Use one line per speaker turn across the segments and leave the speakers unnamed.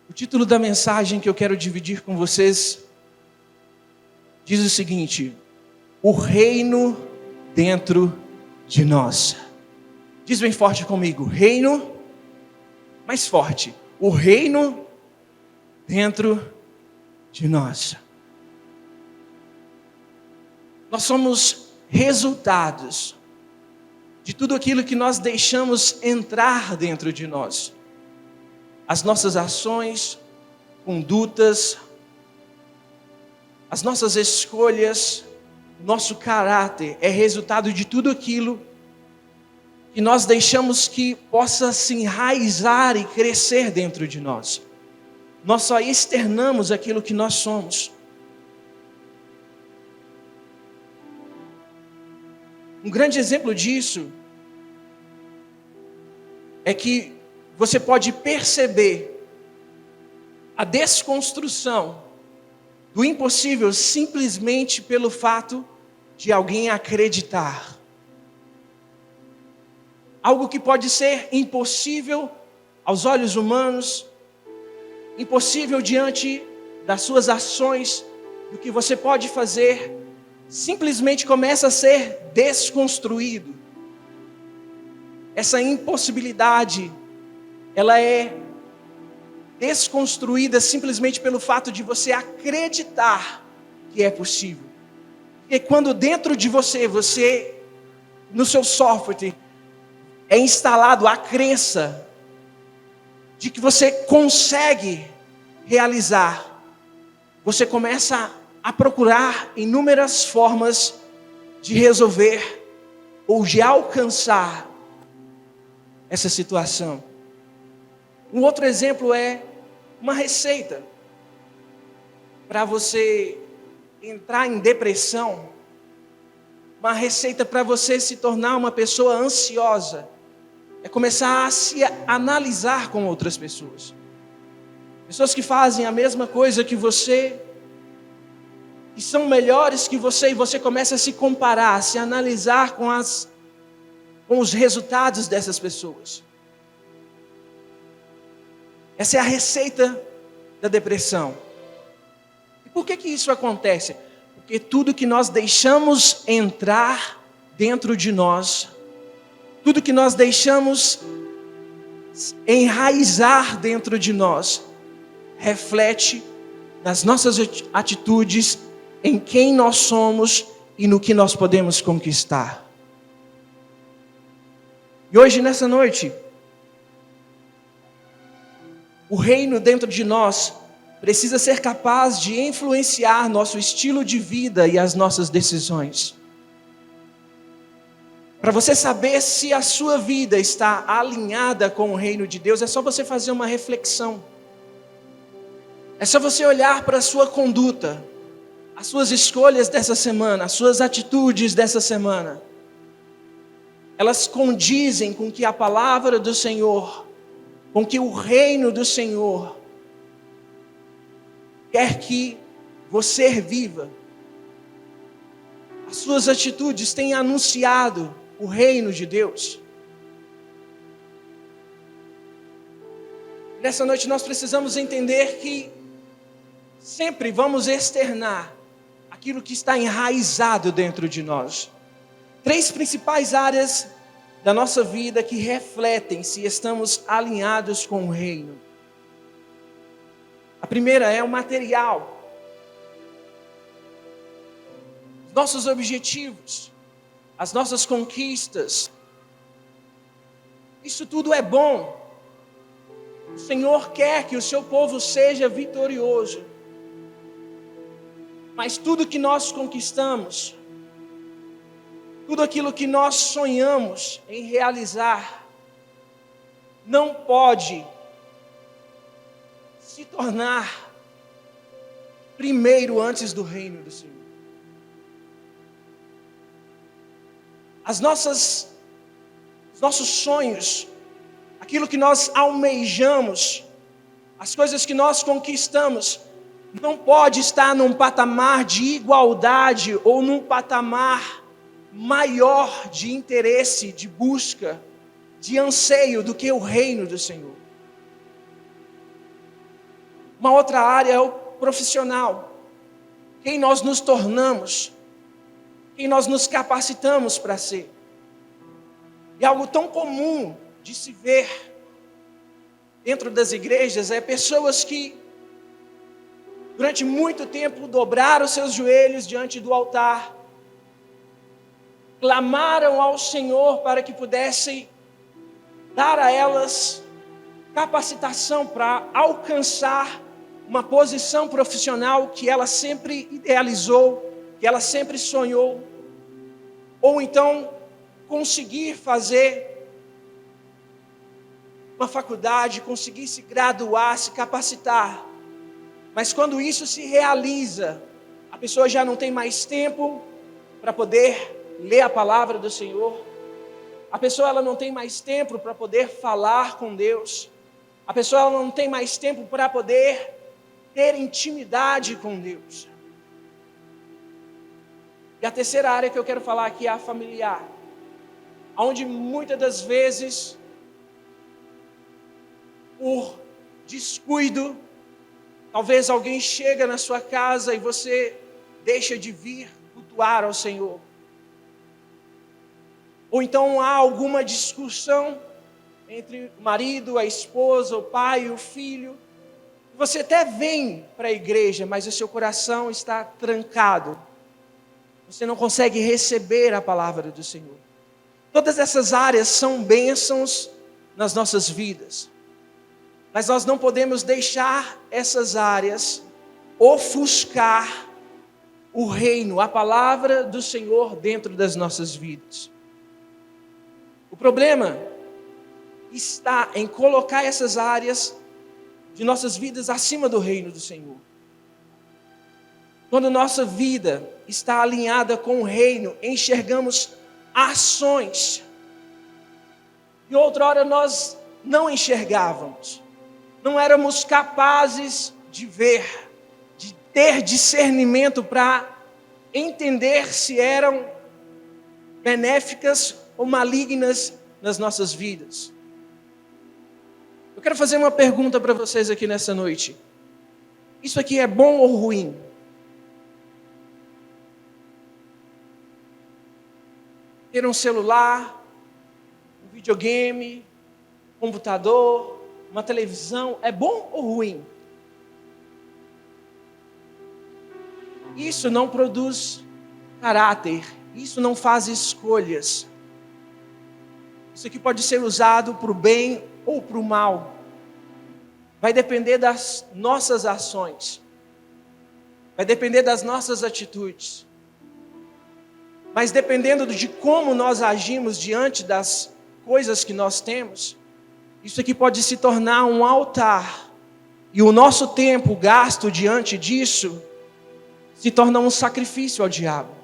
O título da mensagem que eu quero dividir com vocês diz o seguinte: o reino dentro de nós. Diz bem forte comigo: reino, mais forte, o reino dentro de nós. Nós somos resultados de tudo aquilo que nós deixamos entrar dentro de nós. As nossas ações, condutas, as nossas escolhas, nosso caráter é resultado de tudo aquilo que nós deixamos que possa se enraizar e crescer dentro de nós. Nós só externamos aquilo que nós somos. Um grande exemplo disso é que você pode perceber a desconstrução do impossível simplesmente pelo fato de alguém acreditar. Algo que pode ser impossível aos olhos humanos, impossível diante das suas ações, do que você pode fazer, simplesmente começa a ser desconstruído. Essa impossibilidade, ela é desconstruída simplesmente pelo fato de você acreditar que é possível. E quando dentro de você, no seu software, é instalado a crença de que você consegue realizar, você começa a procurar inúmeras formas de resolver ou de alcançar essa situação. Um outro exemplo é uma receita para você entrar em depressão, uma receita para você se tornar uma pessoa ansiosa, é começar a se analisar com outras pessoas. Pessoas que fazem a mesma coisa que você, que são melhores que você, e você começa a se comparar, a se analisar com os resultados dessas pessoas. Essa é a receita da depressão. E por que isso acontece? Porque tudo que nós deixamos entrar dentro de nós, tudo que nós deixamos enraizar dentro de nós, reflete nas nossas atitudes, em quem nós somos e no que nós podemos conquistar. E hoje, nessa noite, o reino dentro de nós precisa ser capaz de influenciar nosso estilo de vida e as nossas decisões. Para você saber se a sua vida está alinhada com o reino de Deus, é só você fazer uma reflexão. É só você olhar para a sua conduta, as suas escolhas dessa semana, as suas atitudes dessa semana. Elas condizem com que a palavra do Senhor, com que o reino do Senhor quer que você viva. As suas atitudes têm anunciado o reino de Deus. Nessa noite nós precisamos entender que sempre vamos externar aquilo que está enraizado dentro de nós. 3 principais áreas da nossa vida que refletem se estamos alinhados com o reino. A primeira é o material. Os nossos objetivos, as nossas conquistas, isso tudo é bom. O Senhor quer que o seu povo seja vitorioso. Mas tudo que nós conquistamos, tudo aquilo que nós sonhamos em realizar, não pode se tornar primeiro antes do reino do Senhor. Os nossos sonhos, aquilo que nós almejamos, as coisas que nós conquistamos, não pode estar num patamar de igualdade ou num patamar maior de interesse, de busca, de anseio do que o reino do Senhor. Uma outra área é o profissional. Quem nós nos tornamos, quem nós nos capacitamos para ser. E algo tão comum de se ver dentro das igrejas é pessoas que durante muito tempo dobraram seus joelhos diante do altar, clamaram ao Senhor para que pudessem dar a elas capacitação para alcançar uma posição profissional que ela sempre idealizou, que ela sempre sonhou, ou então conseguir fazer uma faculdade, conseguir se graduar, se capacitar. Mas quando isso se realiza, a pessoa já não tem mais tempo para poder ler a palavra do Senhor. A pessoa ela não tem mais tempo para poder falar com Deus. A pessoa ela não tem mais tempo para poder ter intimidade com Deus. E a terceira área que eu quero falar aqui é a familiar, onde muitas das vezes, por descuido, talvez alguém chega na sua casa e você deixa de vir cultuar ao Senhor. Ou então há alguma discussão entre o marido, a esposa, o pai e o filho. Você até vem para a igreja, mas o seu coração está trancado. Você não consegue receber a palavra do Senhor. Todas essas áreas são bênçãos nas nossas vidas. Mas nós não podemos deixar essas áreas ofuscar o reino, a palavra do Senhor dentro das nossas vidas. O problema está em colocar essas áreas de nossas vidas acima do reino do Senhor. Quando nossa vida está alinhada com o reino, enxergamos ações que outrora nós não enxergávamos. Não éramos capazes de ver, de ter discernimento para entender se eram benéficas ou malignas nas nossas vidas. Eu quero fazer uma pergunta para vocês aqui nessa noite. Isso aqui é bom ou ruim? Ter um celular, um videogame, um computador, uma televisão, é bom ou ruim? Isso não produz caráter, isso não faz escolhas. Isso aqui pode ser usado para o bem ou para o mal. Vai depender das nossas ações. Vai depender das nossas atitudes. Mas dependendo de como nós agimos diante das coisas que nós temos, isso aqui pode se tornar um altar. E o nosso tempo gasto diante disso se torna um sacrifício ao diabo.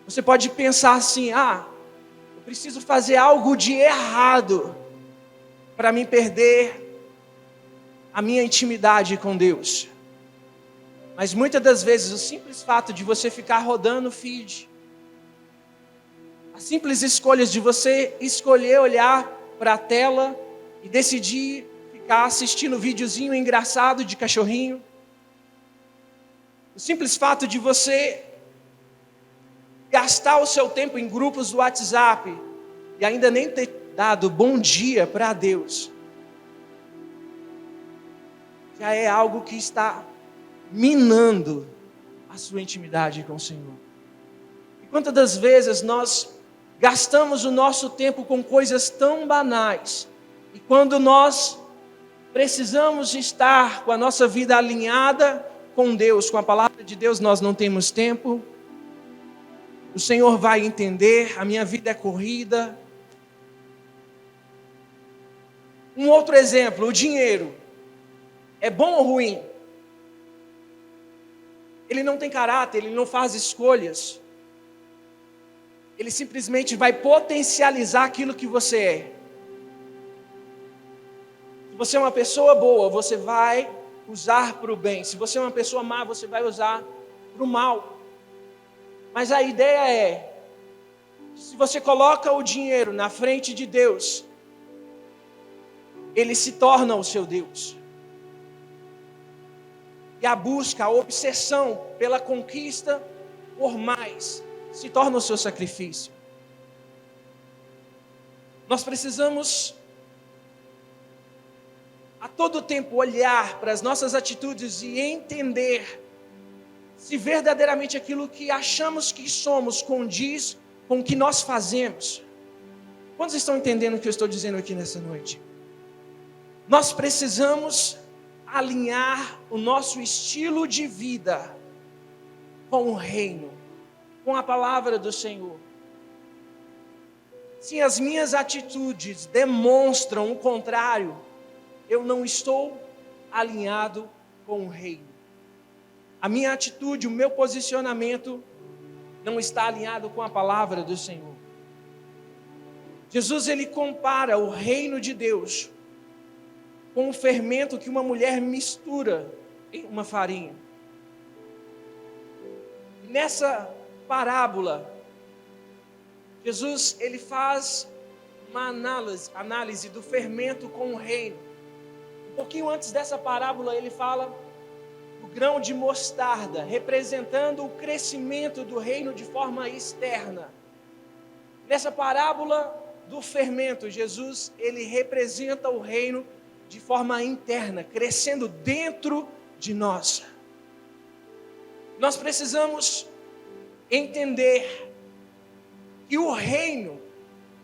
Você pode pensar assim, eu preciso fazer algo de errado para me perder a minha intimidade com Deus. Mas muitas das vezes o simples fato de você ficar rodando o feed, as simples escolhas de você escolher olhar para a tela e decidir ficar assistindo um videozinho engraçado de cachorrinho, o simples fato de você gastar o seu tempo em grupos do WhatsApp e ainda nem ter dado bom dia para Deus, já é algo que está minando a sua intimidade com o Senhor. E quantas das vezes nós gastamos o nosso tempo com coisas tão banais, e quando nós precisamos estar com a nossa vida alinhada com Deus, com a palavra de Deus, nós não temos tempo. O Senhor vai entender, a minha vida é corrida. Um outro exemplo, o dinheiro. É bom ou ruim? Ele não tem caráter, ele não faz escolhas. Ele simplesmente vai potencializar aquilo que você é. Se você é uma pessoa boa, você vai usar para o bem. Se você é uma pessoa má, você vai usar para o mal. Mas a ideia é, se você coloca o dinheiro na frente de Deus, ele se torna o seu Deus. E a busca, a obsessão pela conquista por mais, se torna o seu sacrifício. Nós precisamos a todo tempo olhar para as nossas atitudes e entender se verdadeiramente aquilo que achamos que somos condiz com o que nós fazemos. Quantos estão entendendo o que eu estou dizendo aqui nessa noite? Nós precisamos alinhar o nosso estilo de vida com o reino, com a palavra do Senhor. Se as minhas atitudes demonstram o contrário, eu não estou alinhado com o reino. A minha atitude, o meu posicionamento não está alinhado com a palavra do Senhor. Jesus, ele compara o reino de Deus com o fermento que uma mulher mistura em uma farinha. Nessa parábola, Jesus, ele faz uma análise do fermento com o reino. Um pouquinho antes dessa parábola, ele fala do grão de mostarda, representando o crescimento do reino de forma externa. Nessa parábola do fermento, Jesus, ele representa o reino de forma interna, crescendo dentro de nós. Nós precisamos entender que o reino,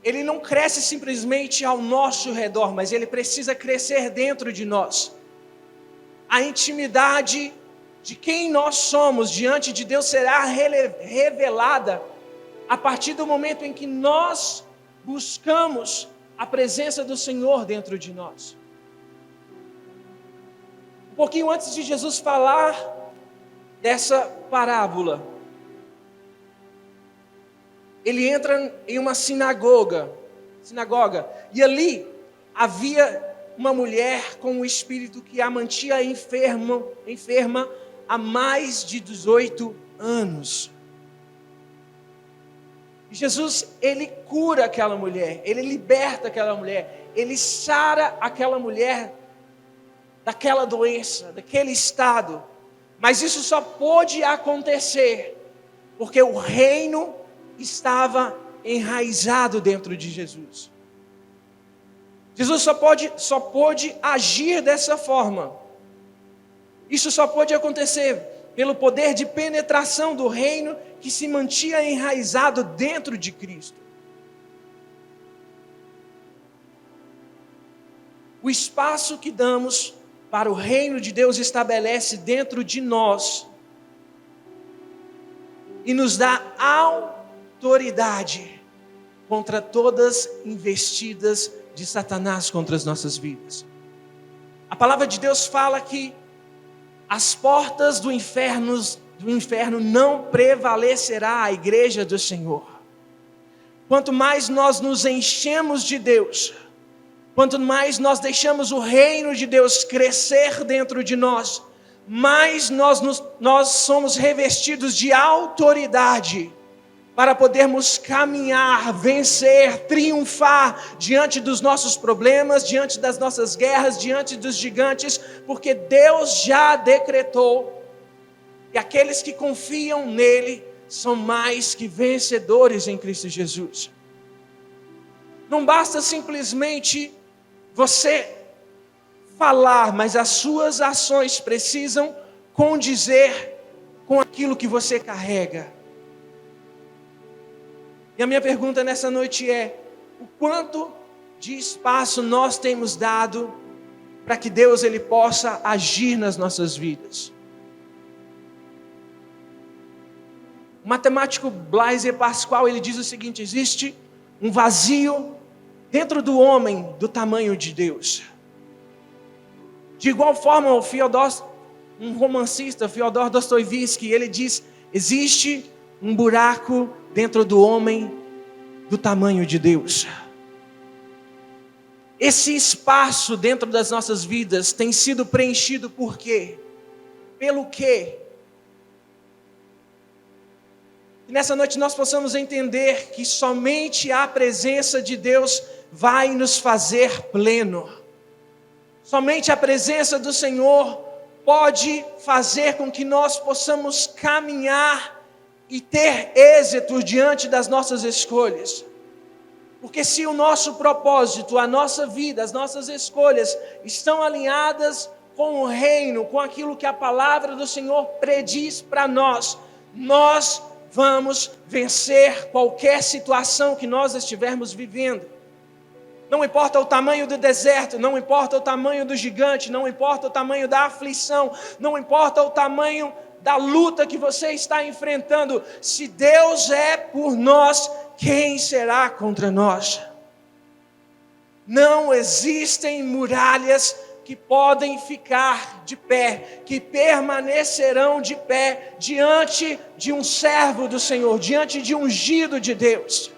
ele não cresce simplesmente ao nosso redor, mas ele precisa crescer dentro de nós. A intimidade de quem nós somos diante de Deus será revelada a partir do momento em que nós buscamos a presença do Senhor dentro de nós. Um pouquinho antes de Jesus falar dessa parábola, ele entra em uma sinagoga, e ali havia uma mulher com um espírito que a mantinha enferma há mais de 18 anos. E Jesus, ele cura aquela mulher, ele liberta aquela mulher, ele sara aquela mulher daquela doença, daquele estado. Mas isso só pôde acontecer porque o reino estava enraizado dentro de Jesus. Jesus só pôde agir dessa forma. Isso só pôde acontecer pelo poder de penetração do reino que se mantinha enraizado dentro de Cristo. O espaço que damos para o reino de Deus estabelece dentro de nós e nos dá autoridade contra todas as investidas de Satanás contra as nossas vidas. A palavra de Deus fala que as portas do inferno não prevalecerá a igreja do Senhor. Quanto mais nós nos enchemos de Deus, quanto mais nós deixamos o reino de Deus crescer dentro de nós, mais nós somos revestidos de autoridade para podermos caminhar, vencer, triunfar diante dos nossos problemas, diante das nossas guerras, diante dos gigantes, porque Deus já decretou que aqueles que confiam nele são mais que vencedores em Cristo Jesus. Não basta simplesmente você falar, mas as suas ações precisam condizer com aquilo que você carrega. E a minha pergunta nessa noite é: o quanto de espaço nós temos dado para que Deus ele possa agir nas nossas vidas? O matemático Blaise Pascal, ele diz o seguinte: existe um vazio dentro do homem do tamanho de Deus. De igual forma, um romancista, Fyodor Dostoiévski, ele diz: existe um buraco dentro do homem do tamanho de Deus. Esse espaço dentro das nossas vidas tem sido preenchido por quê? Pelo quê? E nessa noite nós possamos entender que somente a presença de Deus vai nos fazer pleno. Somente a presença do Senhor pode fazer com que nós possamos caminhar e ter êxito diante das nossas escolhas. Porque se o nosso propósito, a nossa vida, as nossas escolhas estão alinhadas com o reino, com aquilo que a palavra do Senhor prediz para nós, nós vamos vencer qualquer situação que nós estivermos vivendo. Não importa o tamanho do deserto, não importa o tamanho do gigante, não importa o tamanho da aflição, não importa o tamanho da luta que você está enfrentando, se Deus é por nós, quem será contra nós? Não existem muralhas que podem ficar de pé, que permanecerão de pé diante de um servo do Senhor, diante de um ungido de Deus.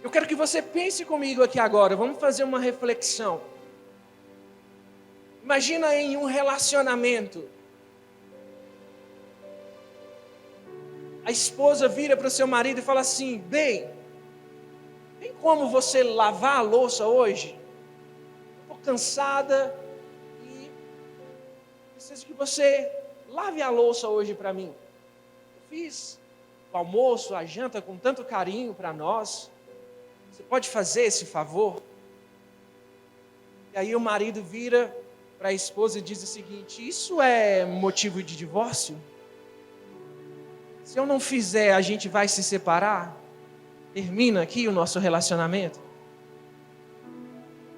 Eu quero que você pense comigo aqui agora, vamos fazer uma reflexão. Imagina em um relacionamento. A esposa vira para o seu marido e fala assim: bem, tem como você lavar a louça hoje? Estou cansada e preciso que você lave a louça hoje para mim. Eu fiz o almoço, a janta com tanto carinho para nós. Você pode fazer esse favor? E aí o marido vira para a esposa e diz o seguinte: isso é motivo de divórcio? Se eu não fizer, a gente vai se separar? Termina aqui o nosso relacionamento?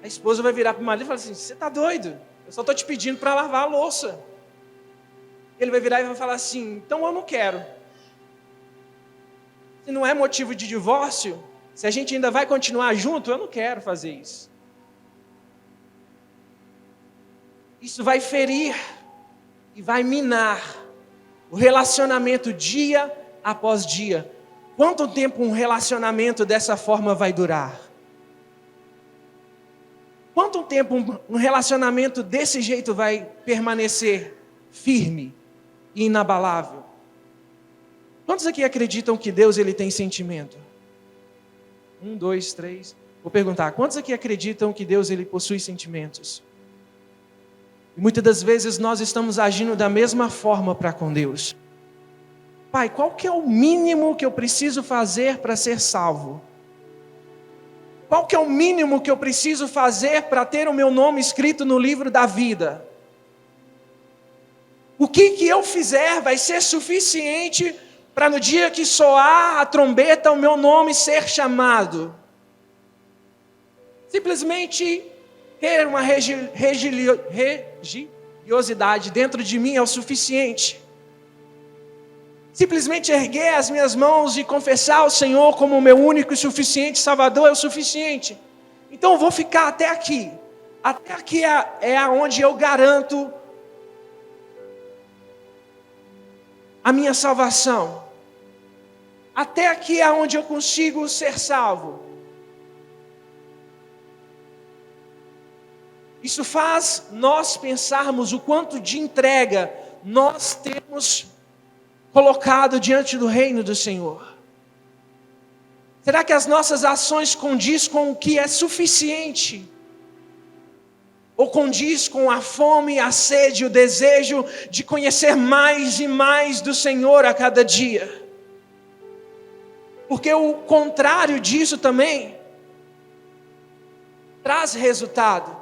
A esposa vai virar para o marido e falar assim: você está doido? Eu só estou te pedindo para lavar a louça. Ele vai virar e vai falar assim: então eu não quero. Se não é motivo de divórcio, se a gente ainda vai continuar junto, eu não quero fazer isso. Isso vai ferir e vai minar o relacionamento dia após dia. Quanto tempo um relacionamento dessa forma vai durar? Quanto tempo um relacionamento desse jeito vai permanecer firme e inabalável? Quantos aqui acreditam que Deus ele tem sentimento? 1, 2, 3. Vou perguntar, quantos aqui acreditam que Deus ele possui sentimentos? E muitas das vezes nós estamos agindo da mesma forma para com Deus. Pai, qual que é o mínimo que eu preciso fazer para ser salvo? Qual que é o mínimo que eu preciso fazer para ter o meu nome escrito no livro da vida? O que eu fizer vai ser suficiente para no dia que soar a trombeta o meu nome ser chamado? Simplesmente ter uma religiosidade dentro de mim é o suficiente. Simplesmente erguer as minhas mãos e confessar ao Senhor como o meu único e suficiente Salvador é o suficiente. Então eu vou ficar até aqui. Até aqui é onde eu garanto a minha salvação. Até aqui é onde eu consigo ser salvo. Isso faz nós pensarmos o quanto de entrega nós temos colocado diante do reino do Senhor. Será que as nossas ações condiz com o que é suficiente? Ou condiz com a fome, a sede, o desejo de conhecer mais e mais do Senhor a cada dia? Porque o contrário disso também traz resultado.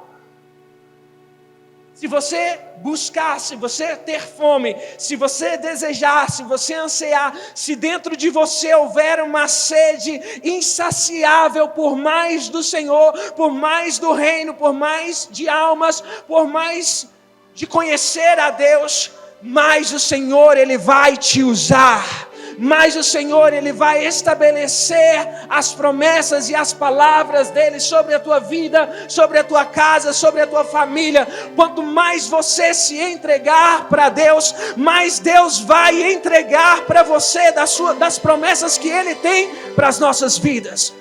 Se você buscar, se você ter fome, se você desejar, se você ansiar, se dentro de você houver uma sede insaciável por mais do Senhor, por mais do reino, por mais de almas, por mais de conhecer a Deus, mais o Senhor ele vai te usar. Mas o Senhor ele vai estabelecer as promessas e as palavras dele sobre a tua vida, sobre a tua casa, sobre a tua família. Quanto mais você se entregar para Deus, mais Deus vai entregar para você das promessas que ele tem para as nossas vidas.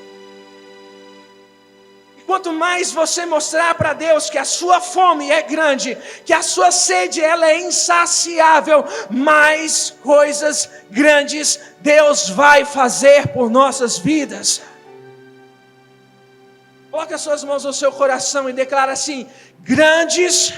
Quanto mais você mostrar para Deus que a sua fome é grande, que a sua sede ela é insaciável, mais coisas grandes Deus vai fazer por nossas vidas. Coloque as suas mãos no seu coração e declara assim: grandes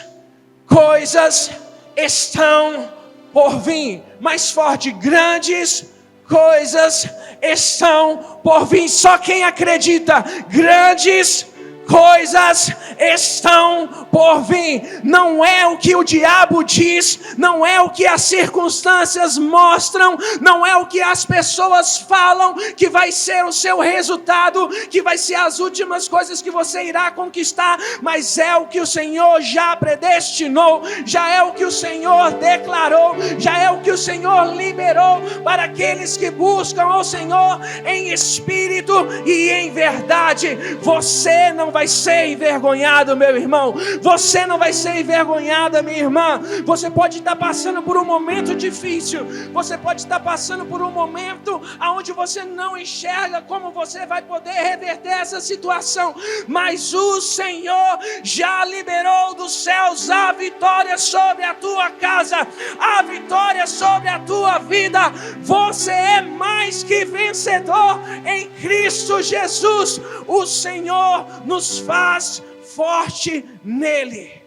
coisas estão por vir. Mais forte, grandes coisas estão por vir. Só quem acredita, grandes coisas estão por vir. Não é o que o diabo diz, não é o que as circunstâncias mostram, não é o que as pessoas falam que vai ser o seu resultado, que vai ser as últimas coisas que você irá conquistar, mas é o que o Senhor já predestinou, já é o que o Senhor declarou, já é o que o Senhor liberou para aqueles que buscam ao Senhor em espírito e em verdade. Você não vai ser envergonhado, meu irmão. Você não vai ser envergonhada, minha irmã. Você pode estar passando por um momento difícil. Você pode estar passando por um momento onde você não enxerga como você vai poder reverter essa situação. Mas o Senhor já liberou dos céus a vitória sobre a tua casa, a vitória sobre a tua vida. Você é mais que vencedor em Cristo Jesus. O Senhor nos faz forte nele.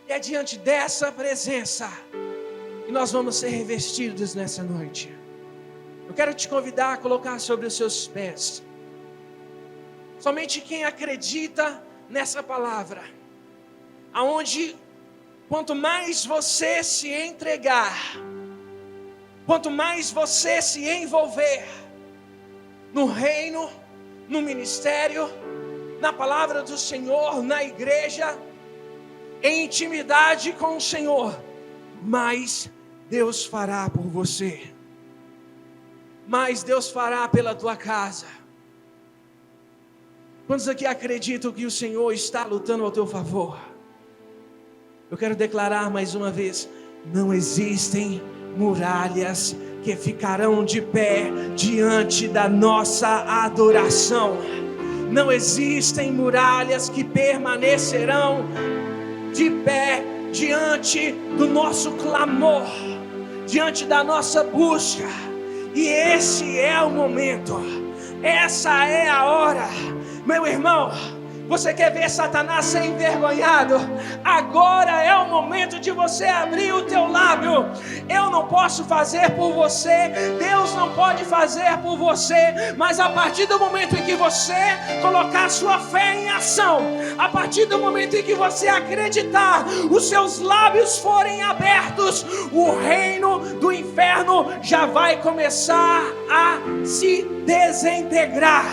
E é diante dessa presença que nós vamos ser revestidos nessa noite. Eu quero te convidar a colocar sobre os seus pés. Somente quem acredita nessa palavra, aonde quanto mais você se entregar, quanto mais você se envolver no reino, no ministério, na palavra do Senhor, na igreja, em intimidade com o Senhor, mais Deus fará por você, mais Deus fará pela tua casa. Quantos aqui acreditam que o Senhor está lutando ao teu favor? Eu quero declarar mais uma vez: não existem muralhas que ficarão de pé diante da nossa adoração. Não existem muralhas que permanecerão de pé diante do nosso clamor, diante da nossa busca. E esse é o momento, essa é a hora, meu irmão. Você quer ver Satanás ser envergonhado? Agora é o momento de você abrir o teu lábio. Eu não posso fazer por você, Deus não pode fazer por você, mas a partir do momento em que você colocar sua fé em ação, a partir do momento em que você acreditar, os seus lábios forem abertos, o reino do inferno já vai começar a se desintegrar.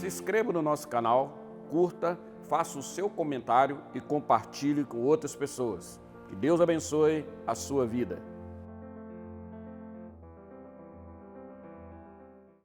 Se inscreva no nosso canal, curta, faça o seu comentário e compartilhe com outras pessoas. Que Deus abençoe a sua vida.